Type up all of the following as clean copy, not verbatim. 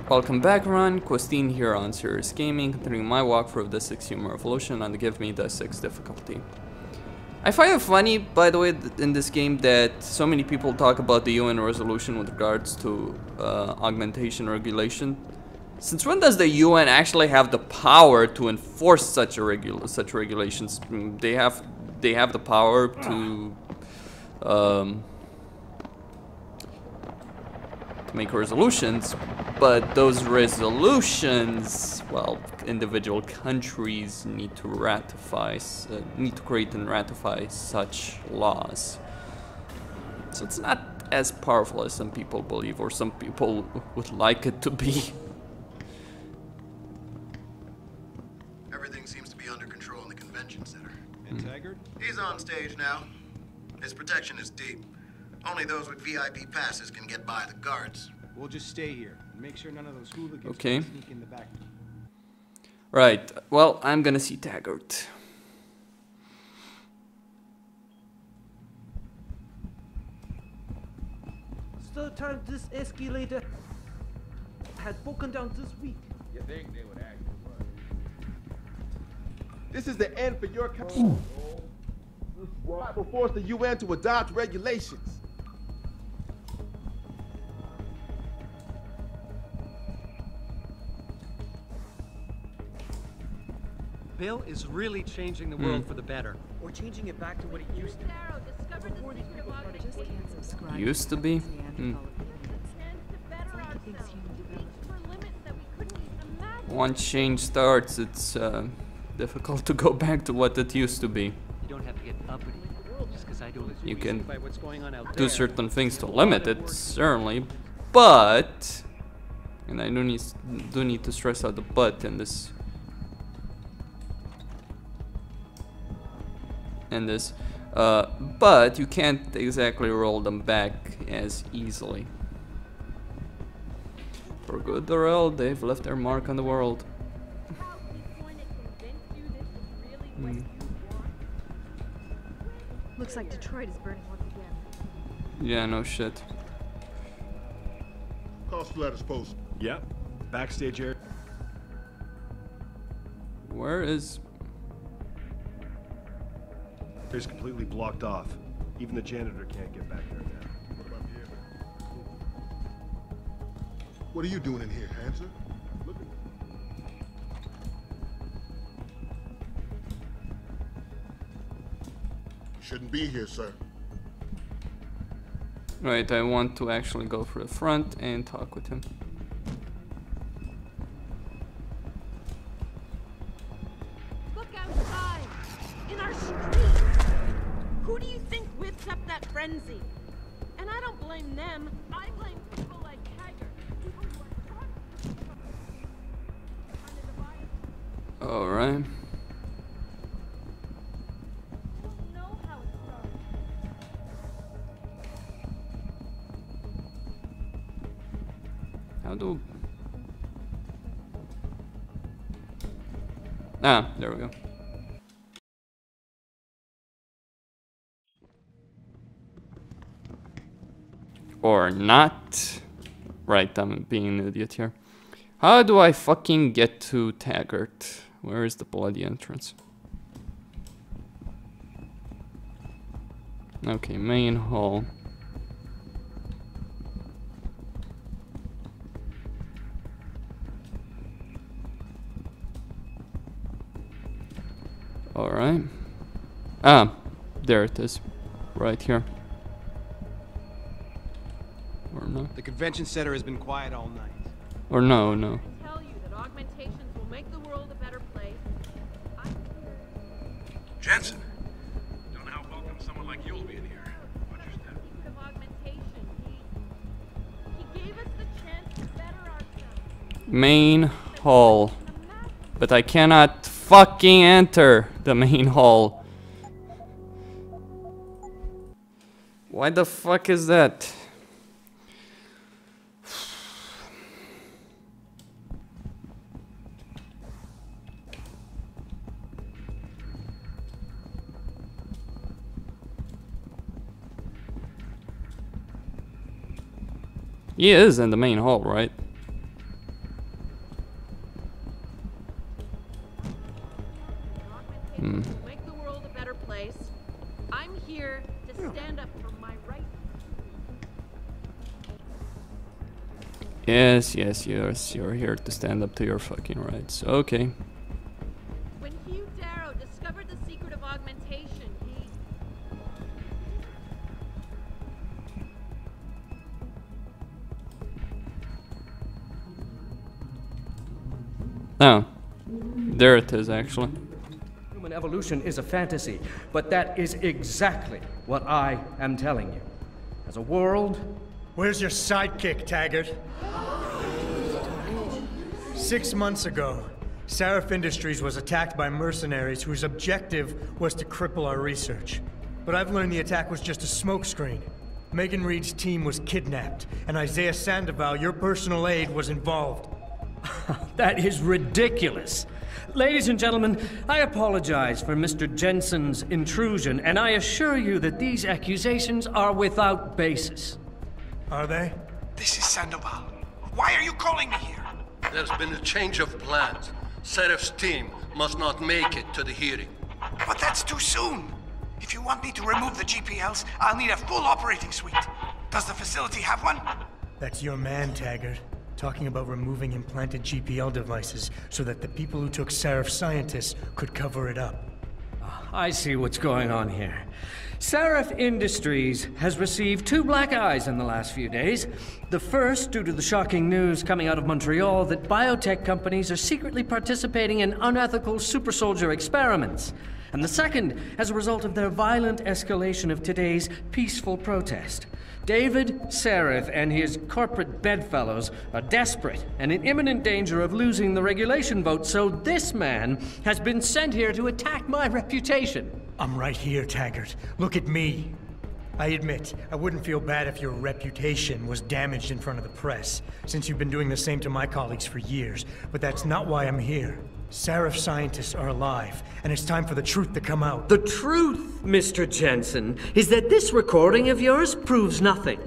Welcome back, everyone. Questine here on Serious Gaming, continuing my walkthrough of the 6th Human Revolution, and give me the 6th difficulty. I find it funny, by the way, in this game that so many people talk about the UN resolution with regards to augmentation regulation. Since when does the UN actually have the power to enforce such regulations? They have the power to make resolutions, but those resolutions, well, individual countries need to ratify, need to create and ratify such laws. So it's not as powerful as some people believe, or some people would like it to be. Everything seems to be under control in the convention center. And Taggart? He's on stage now. His protection is deep. Only those with VIP passes can get by the guards. We'll just stay here and make sure none of those hooligans Okay. sneak in the back. Right. Well, I'm gonna see Taggart. Third time this escalator had broken down this week. You think they would act? This is the end for your country. Will force the UN to adopt regulations. Bill is really changing the world for the better. Or changing it back to what it used to be. Before these people started just can't subscribe. Used to be. One change starts, it's difficult to go back to what it used to be. You don't have to get uppity just because I don't agree You can by what's going on out do there. certain things to limit it, certainly, but, and I do need to stress out the but in this. But you can't exactly roll them back as easily. For good or ill, they've left their mark on the world. Looks like Detroit is burning once again. Yeah, no shit. Cost letters post. Yep. Backstage area. Where is... It's completely blocked off. Even the janitor can't get back there now. What about the air? What are you doing in here, Hanson? Look at Shouldn't be here, sir. Right, I want to actually go for the front and talk with him. Look outside! In our street! Who do you think whips up that frenzy? And I don't blame them. I blame people like Taggart. People who are trying to divide us. Alright. You know how it started. How do... Ah, there we go. Or not. Right, I'm being an idiot here. How do I fucking get to Taggart? Where is the bloody entrance? Okay, main hall. Alright. Ah, there it is. Right here. Or no. The convention center has been quiet all night. Or no. I tell you that augmentations will make the world a better place. Jensen! Don't know how welcome someone like you'll be in here. Watch your step. Speaking of augmentation, he gave us the chance to better ourselves. Main hall. But I cannot fucking enter the main hall. Why the fuck is that? He is in the main hall, right? make the world a better place. I'm here to stand up for my rights. Yes, you're here to stand up to your fucking rights. Okay. When Hugh Darrow discovered the secret of augmentation, he... Oh. There it is, actually. Human evolution is a fantasy, but that is exactly what I am telling you. As a world... Where's your sidekick, Taggart? 6 months ago, Seraph Industries was attacked by mercenaries whose objective was to cripple our research. But I've learned the attack was just a smokescreen. Megan Reed's team was kidnapped, and Isaiah Sandoval, your personal aide, was involved. That is ridiculous. Ladies and gentlemen, I apologize for Mr. Jensen's intrusion, and I assure you that these accusations are without basis. Are they? This is Sandoval. Why are you calling me here? There's been a change of plans. Seraph's team must not make it to the hearing. But that's too soon. If you want me to remove the GPLs, I'll need a full operating suite. Does the facility have one? That's your man, Taggart. Talking about removing implanted GPL devices so that the people who took Seraph scientists could cover it up. I see what's going on here. Seraph Industries has received 2 black eyes in the last few days. The first, due to the shocking news coming out of Montreal that biotech companies are secretly participating in unethical super soldier experiments. And the second, as a result of their violent escalation of today's peaceful protest. David Seraph and his corporate bedfellows are desperate and in imminent danger of losing the regulation vote, so this man has been sent here to attack my reputation. I'm right here, Taggart. Look at me. I admit, I wouldn't feel bad if your reputation was damaged in front of the press, since you've been doing the same to my colleagues for years, but that's not why I'm here. Seraph scientists are alive, and it's time for the truth to come out. The truth, Mr. Jensen, is that this recording of yours proves nothing.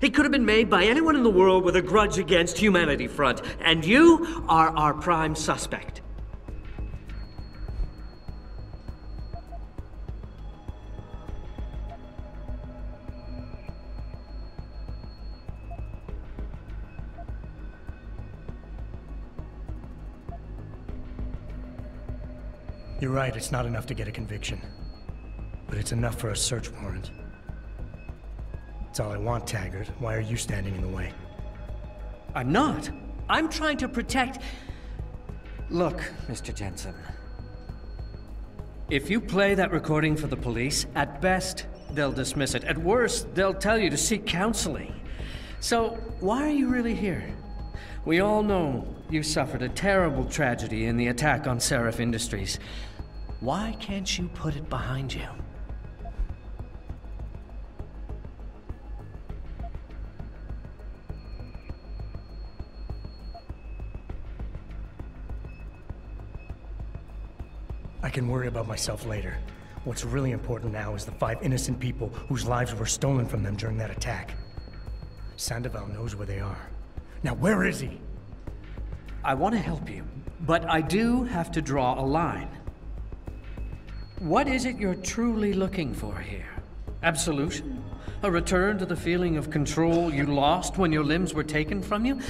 It could have been made by anyone in the world with a grudge against Humanity Front, and you are our prime suspect. You're right, it's not enough to get a conviction. But it's enough for a search warrant. That's all I want, Taggart. Why are you standing in the way? I'm not. I'm trying to protect... Look, Mr. Jensen. If you play that recording for the police, at best, they'll dismiss it. At worst, they'll tell you to seek counseling. So, why are you really here? We all know you suffered a terrible tragedy in the attack on Seraph Industries. Why can't you put it behind you? I can worry about myself later. What's really important now is the 5 innocent people whose lives were stolen from them during that attack. Sandoval knows where they are. Now, where is he? I want to help you, but I do have to draw a line. What is it you're truly looking for here? Absolution? A return to the feeling of control you lost when your limbs were taken from you?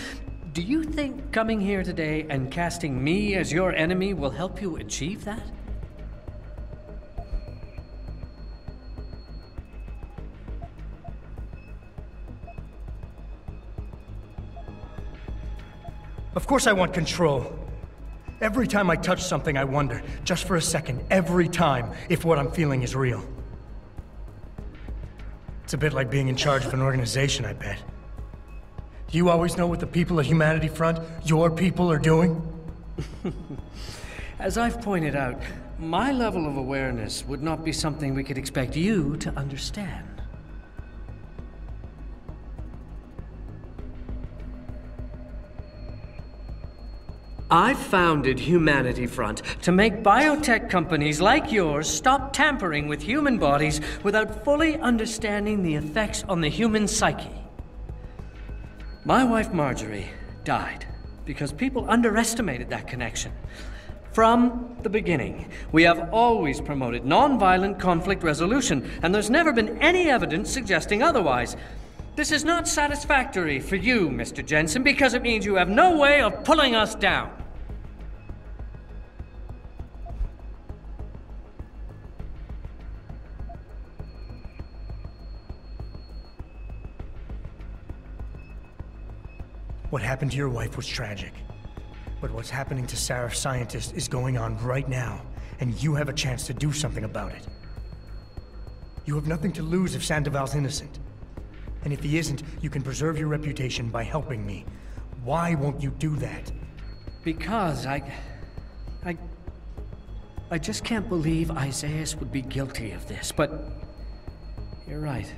Do you think coming here today and casting me as your enemy will help you achieve that? Of course I want control. Every time I touch something, I wonder, just for a second, every time, if what I'm feeling is real. It's a bit like being in charge of an organization, I bet. Do you always know what the people at Humanity Front, your people, are doing? As I've pointed out, my level of awareness would not be something we could expect you to understand. I founded Humanity Front to make biotech companies like yours stop tampering with human bodies without fully understanding the effects on the human psyche. My wife Marjorie died because people underestimated that connection. From the beginning, we have always promoted non-violent conflict resolution, and there's never been any evidence suggesting otherwise. This is not satisfactory for you, Mr. Jensen, because it means you have no way of pulling us down. What happened to your wife was tragic. But what's happening to Sarif scientists is going on right now, and you have a chance to do something about it. You have nothing to lose if Sandoval's innocent. And if he isn't, you can preserve your reputation by helping me. Why won't you do that? Because I just can't believe Isaias would be guilty of this, but you're right.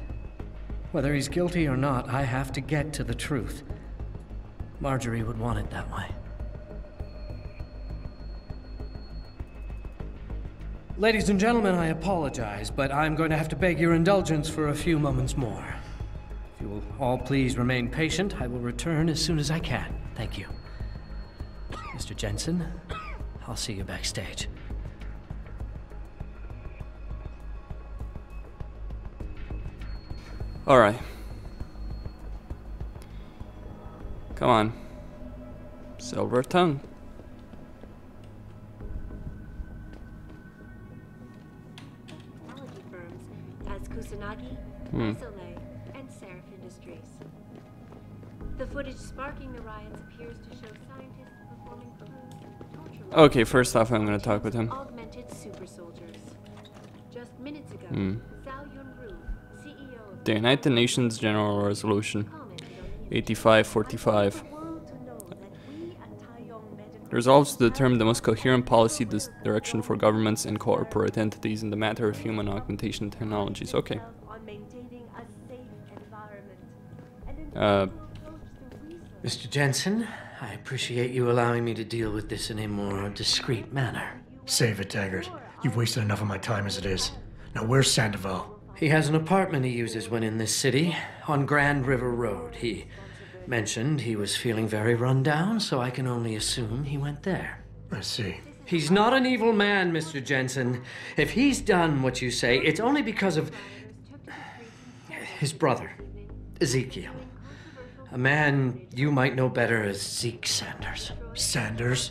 Whether he's guilty or not, I have to get to the truth. Marjorie would want it that way. Ladies and gentlemen, I apologize, but I'm going to have to beg your indulgence for a few moments more. If you will all please remain patient, I will return as soon as I can. Thank you. Mr. Jensen, I'll see you backstage. All right. Come on. Silver tongue. Technology firms as Kusanagi, Soleil, and Seraph Industries. The footage sparking the riots appears to show scientists performing crude torture. Okay, first off, I'm gonna talk with him. Augmented super soldiers. Just minutes ago, The United Nations General Resolution 8545 resolves to determine the most coherent policy direction for governments and corporate entities in the matter of human augmentation technologies. Okay. Mr. Jensen, I appreciate you allowing me to deal with this in a more discreet manner. Save it, Taggart. You've wasted enough of my time as it is. Now, where's Sandoval? He has an apartment he uses when in this city, on Grand River Road. He mentioned he was feeling very run down, so I can only assume he went there. I see. He's not an evil man, Mr. Jensen. If he's done what you say, it's only because of his brother, Ezekiel. A man you might know better as Zeke Sanders. Sanders?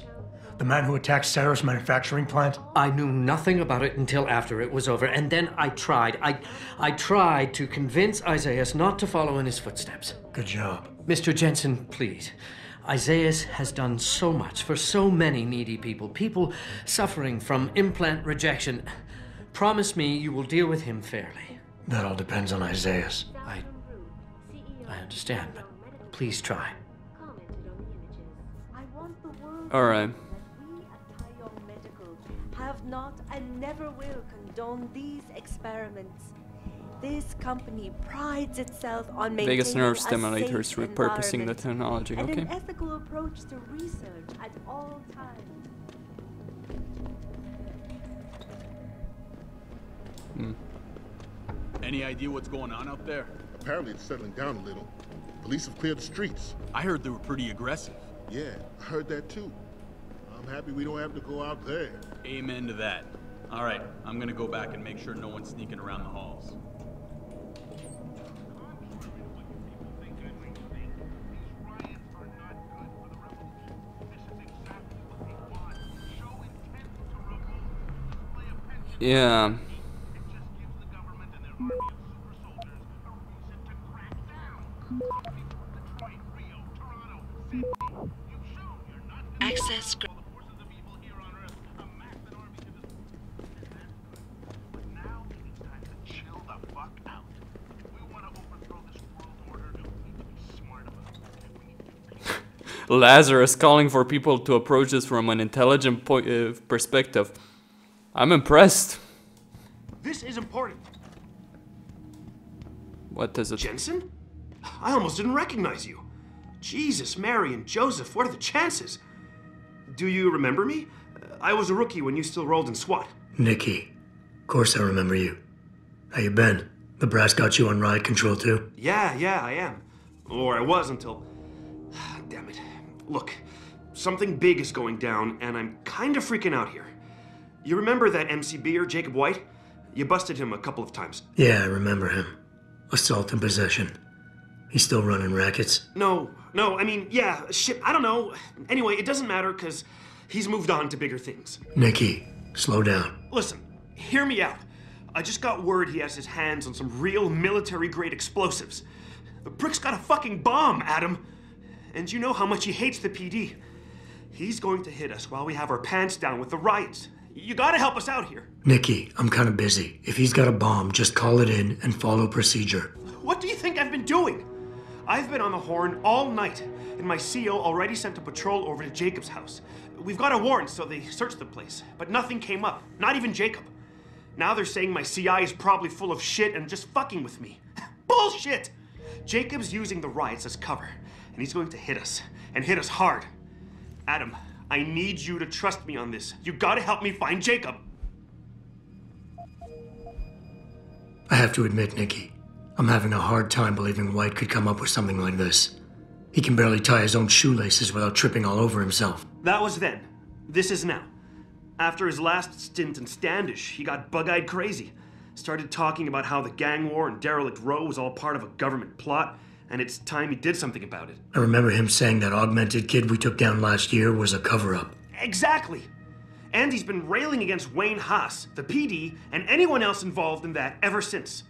The man who attacked Sarah's manufacturing plant? I knew nothing about it until after it was over, and then I tried. I tried to convince Isaias not to follow in his footsteps. Good job. Mr. Jensen, please. Isaias has done so much for so many needy people, people suffering from implant rejection. Promise me you will deal with him fairly. That all depends on Isaias. I understand, but please try. All right. Have not and never will condone these experiments. This company prides itself on maintaining Vagus nerve a stimulators, safe repurposing the environment technology. and Okay. an ethical approach to research at all times. Any idea what's going on out there? Apparently it's settling down a little. Police have cleared the streets. I heard they were pretty aggressive. Yeah, I heard that too. I'm happy we don't have to go out there. Amen to that. All right, I'm gonna go back and make sure no one's sneaking around the halls. Yeah. Access. Lazarus calling for people to approach this from an intelligent perspective. I'm impressed. This is important. What does it? Jensen? I almost didn't recognize you. Jesus, Mary, and Joseph, what are the chances? Do you remember me? I was a rookie when you still rolled in SWAT. Nikki. Of course I remember you. How you been? The brass got you on ride control too? Yeah, I am. Or I was until... Damn it. Look, something big is going down, and I'm kind of freaking out here. You remember that MCBer, Jacob White? You busted him a couple of times. Yeah, I remember him. Assault and possession. He's still running rackets? No, I mean, yeah, shit, I don't know. Anyway, it doesn't matter, because he's moved on to bigger things. Nikki, slow down. Listen, hear me out. I just got word he has his hands on some real military-grade explosives. The prick's got a fucking bomb, Adam. And you know how much he hates the PD. He's going to hit us while we have our pants down with the riots. You gotta help us out here. Nikki, I'm kind of busy. If he's got a bomb, just call it in and follow procedure. What do you think I've been doing? I've been on the horn all night, and my CO already sent a patrol over to Jacob's house. We've got a warrant, so they searched the place, but nothing came up, not even Jacob. Now they're saying my CI is probably full of shit and just fucking with me. Bullshit! Jacob's using the riots as cover, and he's going to hit us, and hit us hard. Adam, I need you to trust me on this. You gotta help me find Jacob. I have to admit, Nikki, I'm having a hard time believing White could come up with something like this. He can barely tie his own shoelaces without tripping all over himself. That was then. This is now. After his last stint in Standish, he got bug-eyed crazy. Started talking about how the gang war and Derelict Row was all part of a government plot, and it's time he did something about it. I remember him saying that augmented kid we took down last year was a cover-up. Exactly! And he's been railing against Wayne Haas, the PD, and anyone else involved in that ever since.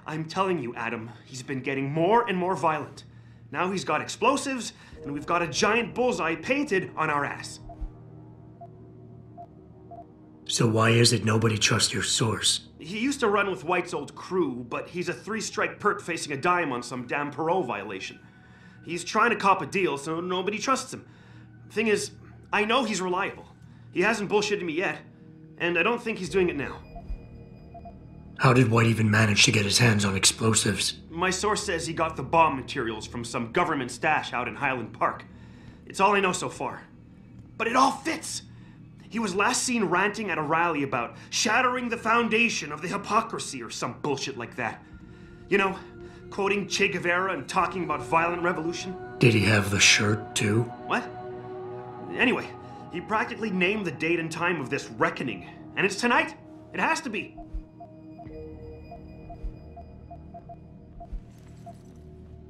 I'm telling you, Adam, he's been getting more and more violent. Now he's got explosives, and we've got a giant bullseye painted on our ass. So why is it nobody trusts your source? He used to run with White's old crew, but he's a 3-strike perk facing a dime on some damn parole violation. He's trying to cop a deal, so nobody trusts him. Thing is, I know he's reliable. He hasn't bullshitted me yet, and I don't think he's doing it now. How did White even manage to get his hands on explosives? My source says he got the bomb materials from some government stash out in Highland Park. It's all I know so far. But it all fits! He was last seen ranting at a rally about shattering the foundation of the hypocrisy or some bullshit like that. You know, quoting Che Guevara and talking about violent revolution. Did he have the shirt, too? What? Anyway, he practically named the date and time of this reckoning. And it's tonight. It has to be.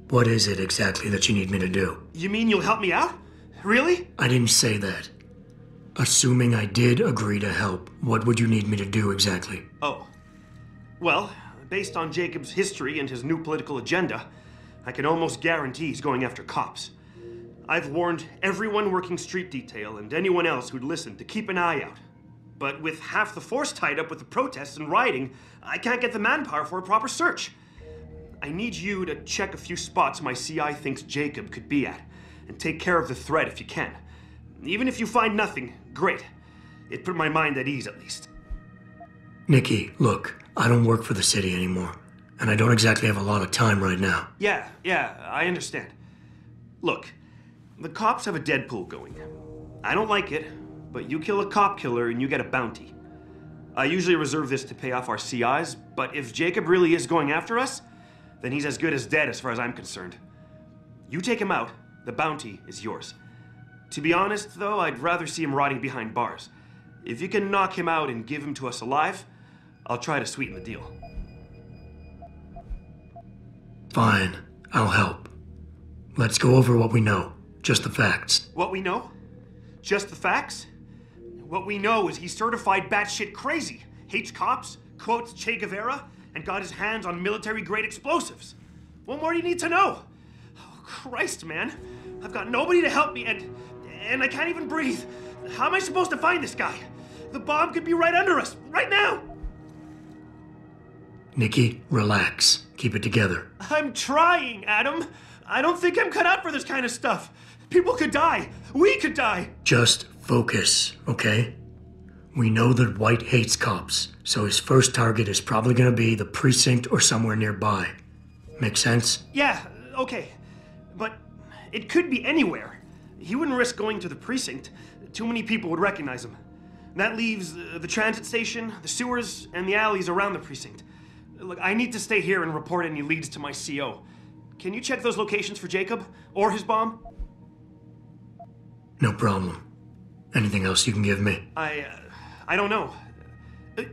What is it exactly that you need me to do? You mean you'll help me out? Really? I didn't say that. Assuming I did agree to help, what would you need me to do exactly? Oh. Well, based on Jacob's history and his new political agenda, I can almost guarantee he's going after cops. I've warned everyone working street detail and anyone else who'd listen to keep an eye out. But with half the force tied up with the protests and rioting, I can't get the manpower for a proper search. I need you to check a few spots my CI thinks Jacob could be at, and take care of the threat if you can. Even if you find nothing, great. It put my mind at ease, at least. Nikki, look, I don't work for the city anymore, and I don't exactly have a lot of time right now. Yeah, I understand. Look, the cops have a Deadpool going. I don't like it, but you kill a cop killer and you get a bounty. I usually reserve this to pay off our CIs, but if Jacob really is going after us, then he's as good as dead as far as I'm concerned. You take him out, the bounty is yours. To be honest, though, I'd rather see him rotting behind bars. If you can knock him out and give him to us alive, I'll try to sweeten the deal. Fine, I'll help. Let's go over what we know. Just the facts. What we know? Just the facts? What we know is he's certified batshit crazy, hates cops, quotes Che Guevara, and got his hands on military-grade explosives. What more do you need to know? Oh, Christ, man. I've got nobody to help me, and I can't even breathe. How am I supposed to find this guy? The bomb could be right under us, right now! Nikki, relax. Keep it together. I'm trying, Adam. I don't think I'm cut out for this kind of stuff. People could die. We could die. Just focus, okay? We know that White hates cops, so his first target is probably gonna be the precinct or somewhere nearby. Make sense? Yeah, okay. But it could be anywhere. He wouldn't risk going to the precinct. Too many people would recognize him. That leaves the transit station, the sewers, and the alleys around the precinct. Look, I need to stay here and report any leads to my CO. Can you check those locations for Jacob? Or his bomb? No problem. Anything else you can give me? I don't know.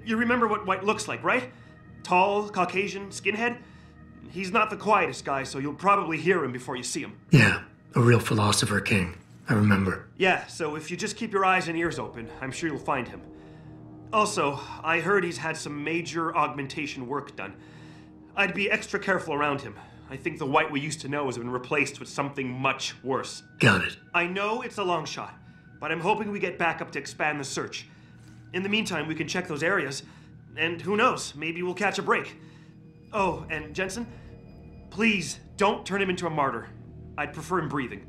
You remember what White looks like, right? Tall, Caucasian, skinhead? He's not the quietest guy, so you'll probably hear him before you see him. Yeah, a real philosopher king. I remember. Yeah, so if you just keep your eyes and ears open, I'm sure you'll find him. Also, I heard he's had some major augmentation work done. I'd be extra careful around him. I think the White we used to know has been replaced with something much worse. Got it. I know it's a long shot, but I'm hoping we get backup to expand the search. In the meantime, we can check those areas, and who knows, maybe we'll catch a break. Oh, and Jensen, please don't turn him into a martyr. I'd prefer him breathing.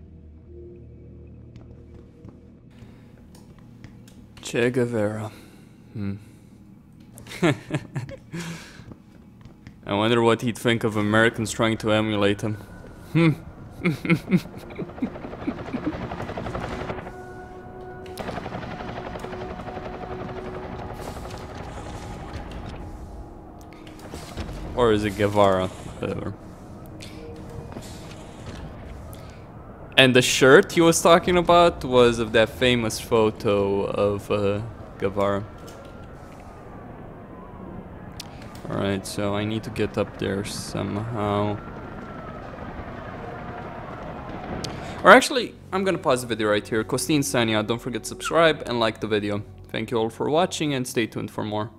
Che Guevara. I wonder what he'd think of Americans trying to emulate him. Or is it Guevara? Whatever. And the shirt he was talking about was of that famous photo of Guevara. Alright, so I need to get up there somehow. Or actually, I'm gonna pause the video right here. Costin signing out. Don't forget to subscribe and like the video. Thank you all for watching and stay tuned for more.